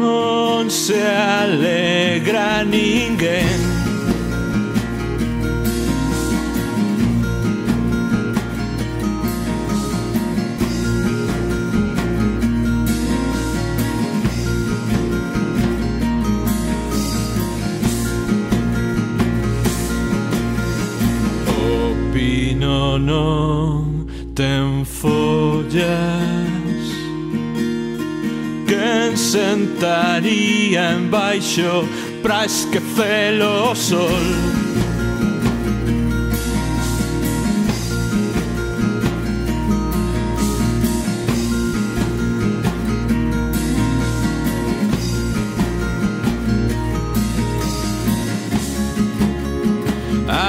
non se alegra ninguén. Pino non ten follas, quen sentaría embaixo pra esquecelo o sol.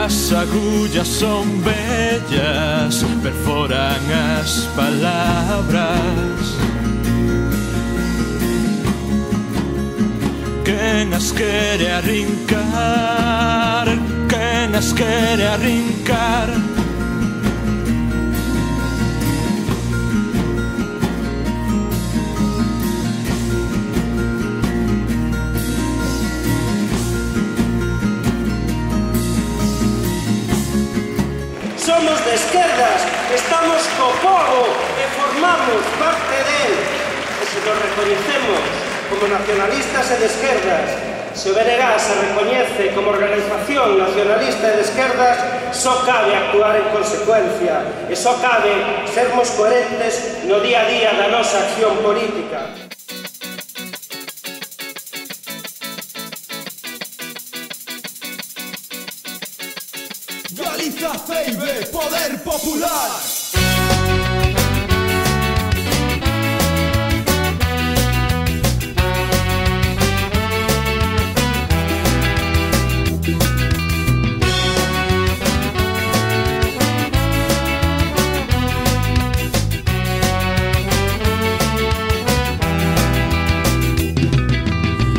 As agullas son bellas, perforan as palabras. Quen as quere arrincar, quen as quere arrincar. Somos de esquerdas, estamos co pobo e formamos parte del. E se nos recoñecemos como nacionalistas e de esquerdas, se o BNG se recoñece como organización nacionalista e de esquerdas, só cabe actuar en consecuencia e só cabe sermos coherentes no día a día da nosa acción política. Galiza Ceibe, Poder Popular.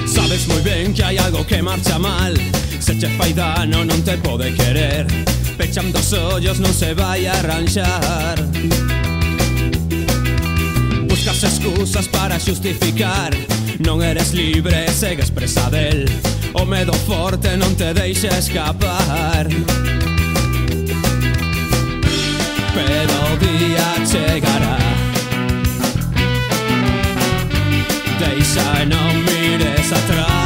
Sabes moi ben que hai algo que marcha mal. Se che fai dano non te pode querer. Pechando os ollos non se vai a arranxar. Buscas excusas para xustificar. Non eres libre, segues presa del. O medo forte non te deixa escapar. Pero o día chegará. Deixa e non mires atrás.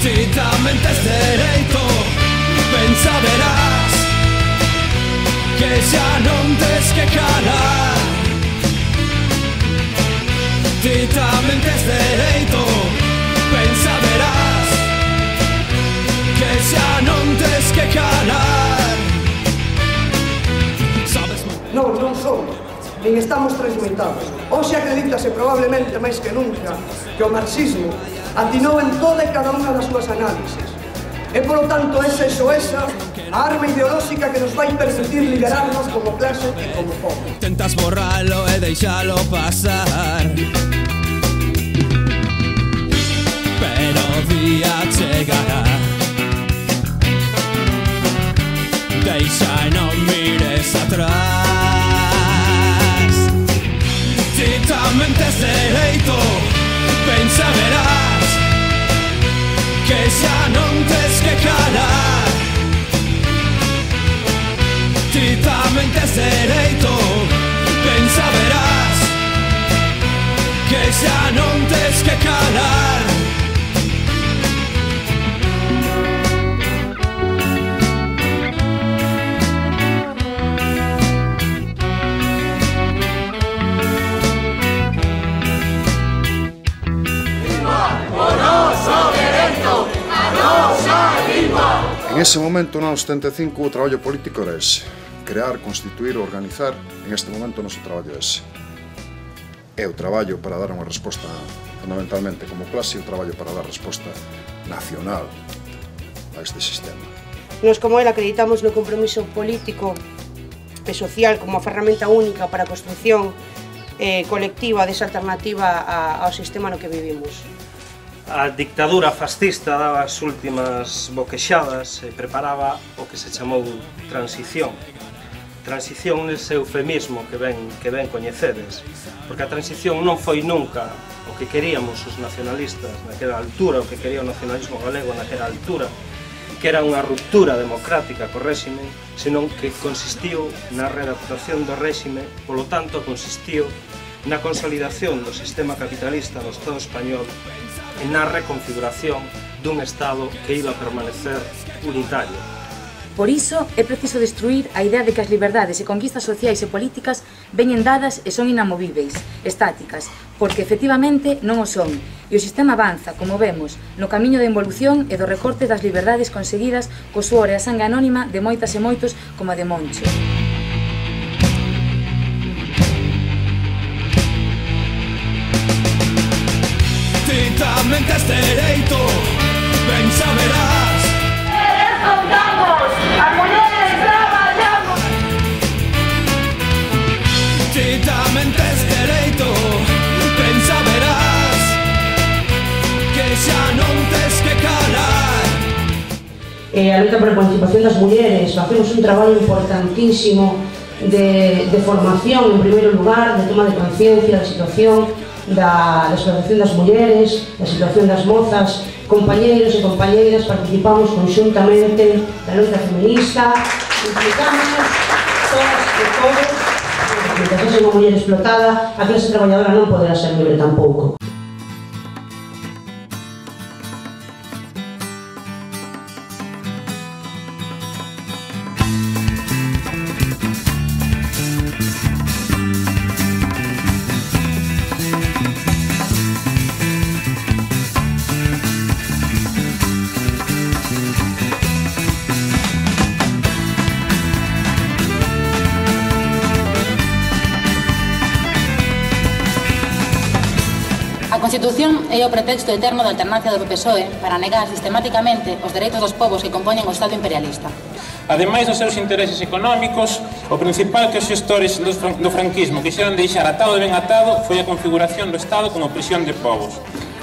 Ti tamén tes dereito, pensa verás, que xa non tes que calar. Ti tamén tes dereito, pensa verás, que xa non tes que calar. Sabes moi ben. Non, non son, nin estamos transmitados. Hoxe acredítase probablemente máis que nunca que o marxismo atinou en toda e cada unha das súas análisis. E, polo tanto, esa é esa a arma ideolóxica que nos vai permitir liberarnos como clase e como povo. Tentas borralo e deixalo pasar, pero o día chegará. Deixa e non mires atrás. Ti tamén tes dereito, pensa verás, que xa non tes que calar. Ti tamén tes dereito, pensa verás, que xa non tes que calar. En ese momento, no anos 75, o traballo político era ese. Crear, constituir, organizar. En este momento, o noso traballo é ese. É o traballo para dar unha resposta, fundamentalmente como clase, o traballo para dar resposta nacional a este sistema. Nos, como él, acreditamos no compromiso político e social como a ferramenta única para a construción colectiva desa alternativa ao sistema no que vivimos. A dictadura fascista daba as últimas boquexadas e preparaba o que se chamou transición. transición nese eufemismo que ben coñecedes, porque a transición non foi nunca o que queríamos os nacionalistas naquela altura, o que quería o nacionalismo galego naquela altura, que era unha ruptura democrática co réxime, senón que consistiu na readaptación do réxime, polo tanto consistiu na consolidación do sistema capitalista no Estado español e na reconfiguración dun Estado que iba a permanecer unitario. Por iso, é preciso destruir a idea de que as liberdades e conquistas sociais e políticas veñen dadas e son inamovíveis, estáticas, porque efectivamente non o son, e o sistema avanza, como vemos, no camiño de involución e do recorte das liberdades conseguidas co suor e a sangue anónima de moitas e moitos como a de Moncho. Ti tamén tes dereito, ben saberás. ¡Vamos! ¡As mulleres traballamos! Ti tamén tes dereito, ben saberás, que xa non tes que calar. A luta por a emancipación das mulleres, facemos un traballo importantísimo de formación, en primeiro lugar, de toma de conciencia da situación da explotación das mulleres, da situación das mozas. Compañeiros e compañeiras, participamos conjuntamente da luta feminista, implicamos todas e todos, mientras sexa unha muller explotada, a clase traballadora non poderá ser libre tampouco. A Constitución é o pretexto eterno da alternancia do PSOE para negar sistemáticamente os dereitos dos povos que compoñen o Estado imperialista. Ademais dos seus intereses económicos, o principal que os xestores do franquismo quixeron deixar atado e ben atado foi a configuración do Estado como prisión de povos.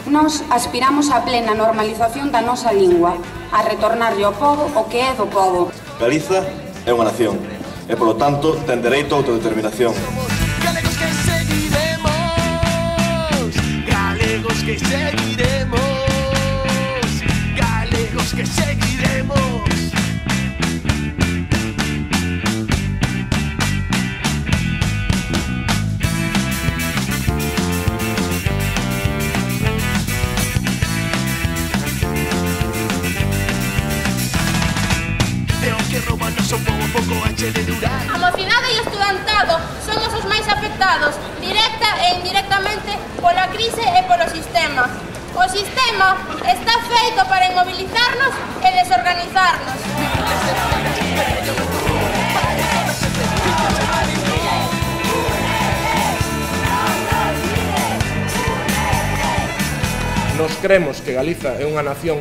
Nos aspiramos á plena normalización da nosa lingua, a retornarlle ao povo o que é do povo. Galiza é unha nación e, polo tanto, ten dereito a autodeterminación. Galegos que seguiremos, galegos que seguiremos, galegos que seguiremos. A mocidade e o estudantado somos os máis afectados, directa e indirectamente, pola crise e polo sistema. O sistema está feito para inmobilizarnos e desorganizarnos. Nos cremos que Galiza é unha nación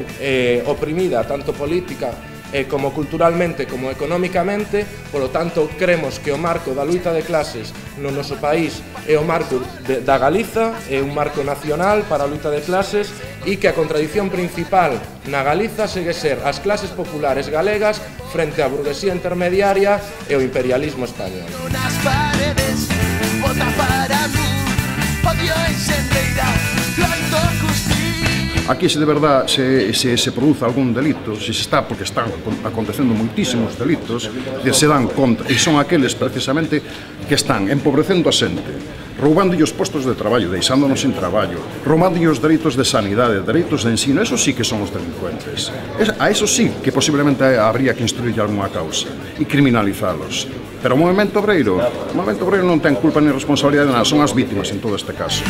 oprimida, tanto política como culturalmente como económicamente, polo tanto cremos que o marco da luita de clases no noso país é o marco da Galiza, é un marco nacional para a luita de clases e que a contradición principal na Galiza segue ser as clases populares galegas frente á burguesía intermediaria e o imperialismo español. Aquí se de verdad se produce algún delito, se está, porque están acontecendo moitísimos delitos, se dan contra, e son aqueles precisamente que están empobrecendo a xente, roubándolle os postos de traballo, deixándonos sin traballo, roubándolle os dereitos de sanidade, dereitos de ensino, eso sí que son os delincuentes. A eso sí que posiblemente habría que instruirlle algunha causa e criminalizalos. Pero o movemento obreiro non ten culpa ni responsabilidade de nada, son as vítimas en todo este caso.